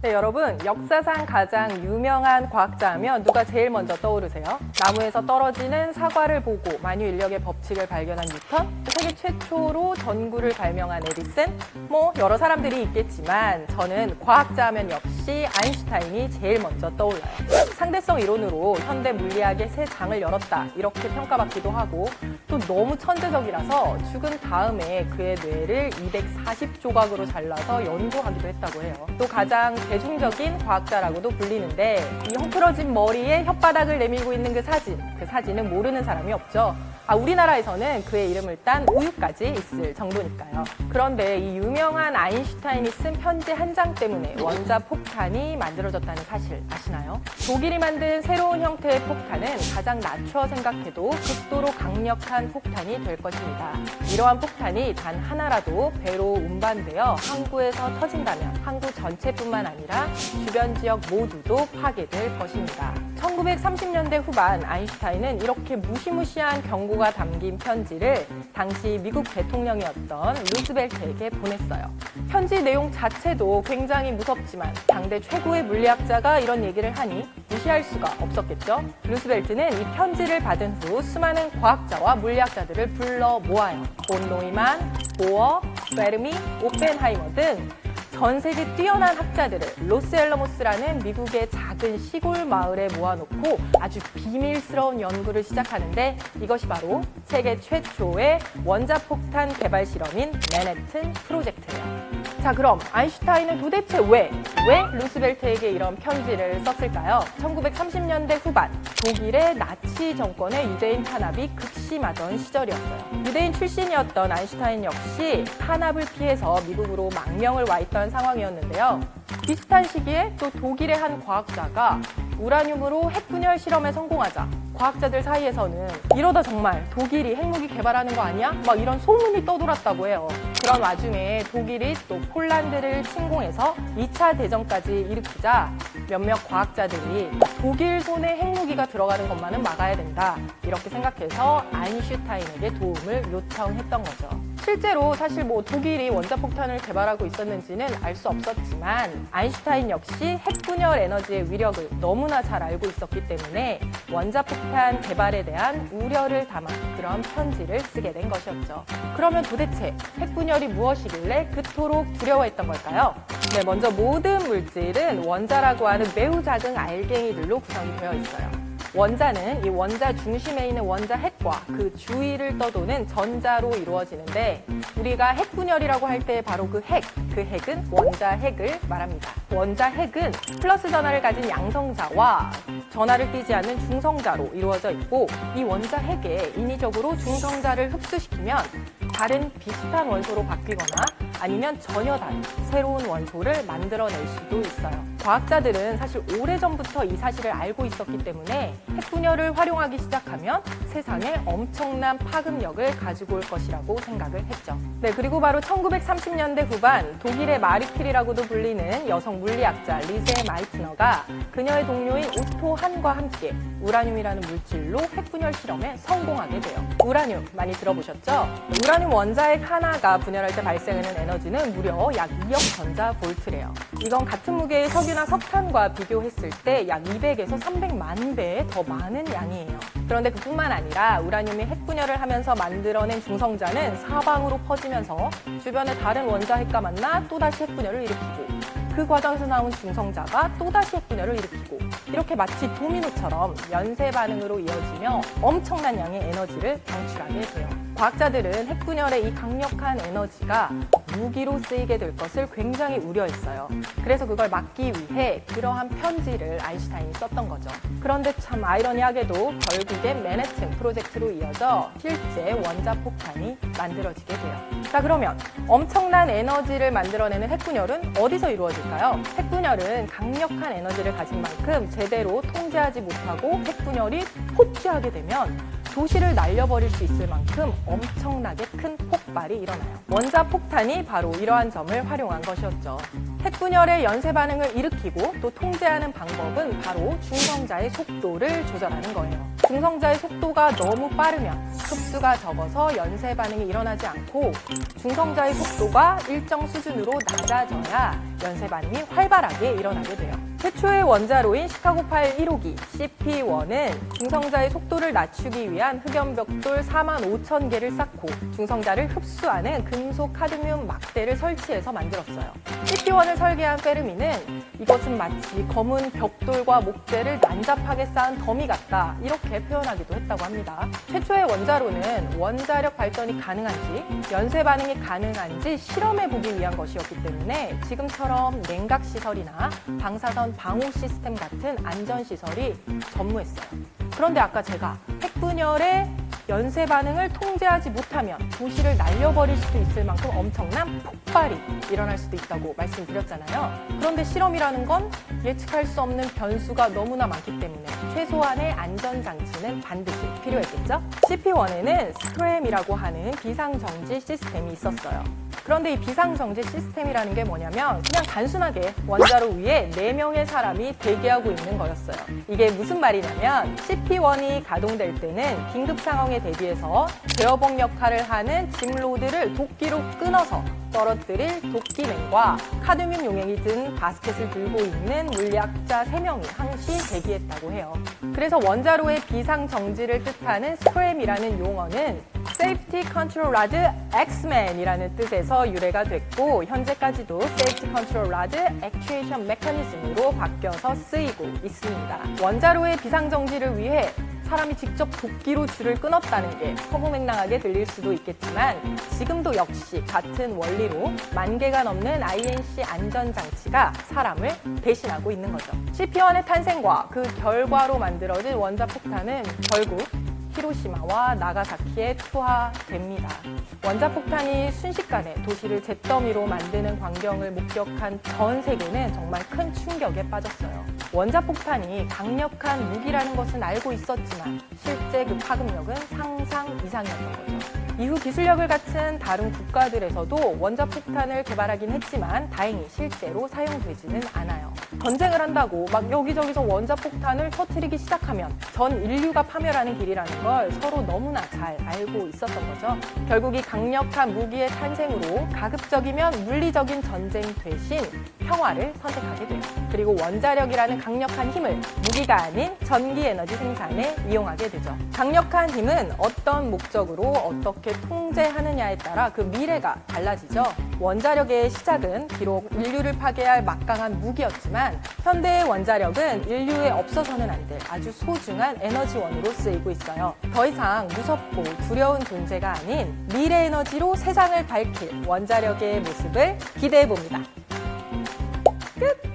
네, 여러분, 역사상 가장 유명한 과학자 하면 누가 제일 먼저 떠오르세요? 나무에서 떨어지는 사과를 보고 만유인력의 법칙을 발견한 뉴턴, 세계 최초로 전구를 발명한 에디슨, 여러 사람들이 있겠지만 저는 과학자 하면 역시 아인슈타인이 제일 먼저 떠올라요. 상대성 이론으로 현대 물리학의 새 장을 열었다 이렇게 평가받기도 하고, 또 너무 천재적이라서 죽은 다음에 그의 뇌를 240조각으로 잘라서 연구하기도 했다고 해요. 또 가장 대중적인 과학자라고도 불리는데, 이 헝클어진 머리에 혓바닥을 내밀고 있는 그 사진은 모르는 사람이 없죠. 우리나라에서는 그의 이름을 딴 우유까지 있을 정도니까요. 그런데 이 유명한 아인슈타인이 쓴 편지 한 장 때문에 원자폭탄이 만들어졌다는 사실 아시나요? 독일이 만든 새로운 형태의 폭탄은 가장 낮춰 생각해도 극도로 강력한 폭탄이 될 것입니다. 이러한 폭탄이 단 하나라도 배로 운반되어 항구에서 터진다면 항구 전체뿐만 아니라 주변 지역 모두도 파괴될 것입니다. 1930년대 후반 아인슈타인은 이렇게 무시무시한 경고가 담긴 편지를 당시 미국 대통령이었던 루스벨트에게 보냈어요. 편지 내용 자체도 굉장히 무섭지만 당대 최고의 물리학자가 이런 얘기를 하니 무시할 수가 없었겠죠. 루스벨트는 이 편지를 받은 후 수많은 과학자와 물리학자들을 불러 모아요. 본 노이만, 보어, 페르미, 오펜하이머 등 전 세계 뛰어난 학자들을 로스앨러모스라는 미국의 작은 시골 마을에 모아놓고 아주 비밀스러운 연구를 시작하는데, 이것이 바로 세계 최초의 원자폭탄 개발 실험인 맨해튼 프로젝트예요. 자, 그럼 아인슈타인은 도대체 왜 루스벨트에게 이런 편지를 썼을까요? 1930년대 후반 독일의 나치 정권의 유대인 탄압이 극심하던 시절이었어요. 유대인 출신이었던 아인슈타인 역시 탄압을 피해서 미국으로 망명을 와 있던 상황이었는데요. 비슷한 시기에 또 독일의 한 과학자가 우라늄으로 핵분열 실험에 성공하자 과학자들 사이에서는 이러다 정말 독일이 핵무기 개발하는 거 아니야? 이런 소문이 떠돌았다고 해요. 그런 와중에 독일이 또 폴란드를 침공해서 2차 대전까지 일으키자 몇몇 과학자들이 독일 손에 핵무기가 들어가는 것만은 막아야 된다 이렇게 생각해서 아인슈타인에게 도움을 요청했던 거죠. 실제로 사실 독일이 원자폭탄을 개발하고 있었는지는 알 수 없었지만 아인슈타인 역시 핵분열 에너지의 위력을 너무나 잘 알고 있었기 때문에 원자폭탄 개발에 대한 우려를 담아 그런 편지를 쓰게 된 것이었죠. 그러면 도대체 핵분열이 무엇이길래 그토록 두려워했던 걸까요? 네, 먼저 모든 물질은 원자라고 하는 매우 작은 알갱이들로 구성이 되어 있어요. 원자는 이 원자 중심에 있는 원자 핵과 그 주위를 떠도는 전자로 이루어지는데, 우리가 핵분열이라고 할 때 바로 그 핵은 원자 핵을 말합니다. 원자 핵은 플러스 전하를 가진 양성자와 전하를 띠지 않는 중성자로 이루어져 있고, 이 원자 핵에 인위적으로 중성자를 흡수시키면 다른 비슷한 원소로 바뀌거나 아니면 전혀 다른 새로운 원소를 만들어낼 수도 있어요. 과학자들은 사실 오래전부터 이 사실을 알고 있었기 때문에 핵분열을 활용하기 시작하면 세상에 엄청난 파급력을 가지고 올 것이라고 생각을 했죠. 네, 그리고 바로 1930년대 후반 독일의 마리퀴리라고도 불리는 여성 물리학자 리제 마이트너가 그녀의 동료인 오토 한과 함께 우라늄이라는 물질로 핵분열 실험에 성공하게 돼요. 우라늄 많이 들어보셨죠? 우라늄 원자핵 하나가 분열할 때 발생하는 에너지는 무려 약 2억 전자볼트래요. 이건 같은 무게의 석유나 석탄과 비교했을 때 약 200에서 300만 배 더 많은 양이에요. 그런데 그뿐만 아니라 우라늄이 핵분열을 하면서 만들어낸 중성자는 사방으로 퍼지면서 주변의 다른 원자핵과 만나 또다시 핵분열을 일으키고, 그 과정에서 나온 중성자가 또다시 핵분열을 일으키고, 이렇게 마치 도미노처럼 연쇄 반응으로 이어지며 엄청난 양의 에너지를 방출하게 돼요. 과학자들은 핵분열의 이 강력한 에너지가 무기로 쓰이게 될 것을 굉장히 우려했어요. 그래서 그걸 막기 위해 그러한 편지를 아인슈타인이 썼던 거죠. 그런데 참 아이러니하게도 결국엔 맨해튼 프로젝트로 이어져 실제 원자폭탄이 만들어지게 돼요. 자, 그러면 엄청난 에너지를 만들어내는 핵분열은 어디서 이루어질까요? 핵분열은 강력한 에너지를 가진 만큼 제대로 통제하지 못하고 핵분열이 폭주하게 되면 도시를 날려버릴 수 있을 만큼 엄청나게 큰 폭발이 일어나요. 원자폭탄이 바로 이러한 점을 활용한 것이었죠. 핵분열의 연쇄 반응을 일으키고 또 통제하는 방법은 바로 중성자의 속도를 조절하는 거예요. 중성자의 속도가 너무 빠르면 흡수가 적어서 연쇄 반응이 일어나지 않고 중성자의 속도가 일정 수준으로 낮아져야 연쇄 반응이 활발하게 일어나게 돼요. 최초의 원자로인 시카고 파일 1호기 CP1은 중성자의 속도를 낮추기 위한 흑연벽돌 45,000개를 쌓고 중성자를 흡수하는 금속 카드뮴 막대를 설치해서 만들었어요. CP1을 설계한 페르미는 이것은 마치 검은 벽돌과 목재를 난잡하게 쌓은 더미 같다, 이렇게 표현하기도 했다고 합니다. 최초의 원자로는 원자력 발전이 가능한지 연쇄 반응이 가능한지 실험해보기 위한 것이었기 때문에 지금처럼 냉각시설이나 방사선 방호 시스템 같은 안전시설이 전무했어요. 그런데 아까 제가 핵분열의 연쇄 반응을 통제하지 못하면 도시를 날려버릴 수도 있을 만큼 엄청난 폭발이 일어날 수도 있다고 말씀드렸잖아요. 그런데 실험이라는 건 예측할 수 없는 변수가 너무나 많기 때문에 최소한의 안전장치는 반드시 필요했겠죠? CP1에는 스크램이라고 하는 비상정지 시스템이 있었어요. 그런데 이 비상정지 시스템이라는 게 뭐냐면 그냥 단순하게 원자로 위에 4명의 사람이 대기하고 있는 거였어요. 이게 무슨 말이냐면 CP1이 가동될 때는 긴급 상황에 대비해서 제어봉 역할을 하는 짐로드를 도끼로 끊어서 떨어뜨릴 도끼맨과 카드뮴 용액이 든 바스켓을 들고 있는 물리학자 3명이 항시 대기했다고 해요. 그래서 원자로의 비상정지를 뜻하는 스크램이라는 용어는 Safety Control Rod X-Man이라는 뜻에서 유래가 됐고 현재까지도 Safety Control Rod Actuation Mechanism으로 바뀌어서 쓰이고 있습니다. 원자로의 비상정지를 위해 사람이 직접 도끼로 줄을 끊었다는 게 허무맹랑하게 들릴 수도 있겠지만 지금도 역시 같은 원리로 10,000개가 넘는 INC 안전장치가 사람을 대신하고 있는 거죠. CP1의 탄생과 그 결과로 만들어진 원자폭탄은 결국 히로시마와 나가사키에 투하됩니다. 원자폭탄이 순식간에 도시를 잿더미로 만드는 광경을 목격한 전 세계는 정말 큰 충격에 빠졌어요. 원자폭탄이 강력한 무기라는 것은 알고 있었지만 실제 그 파급력은 상상 이상이었던 거죠. 이후 기술력을 갖춘 다른 국가들에서도 원자폭탄을 개발하긴 했지만 다행히 실제로 사용되지는 않아요. 전쟁을 한다고 막 여기저기서 원자폭탄을 터뜨리기 시작하면 전 인류가 파멸하는 길이라는 걸 서로 너무나 잘 알고 있었던 거죠. 결국 이 강력한 무기의 탄생으로 가급적이면 물리적인 전쟁 대신 평화를 선택하게 돼요. 그리고 원자력이라는 강력한 힘을 무기가 아닌 전기 에너지 생산에 이용하게 되죠. 강력한 힘은 어떤 목적으로 어떻게 통제하느냐에 따라 그 미래가 달라지죠. 원자력의 시작은 비록 인류를 파괴할 막강한 무기였지만 현대의 원자력은 인류에 없어서는 안 될 아주 소중한 에너지원으로 쓰이고 있어요. 더 이상 무섭고 두려운 존재가 아닌 미래 에너지로 세상을 밝힐 원자력의 모습을 기대해 봅니다. 끝!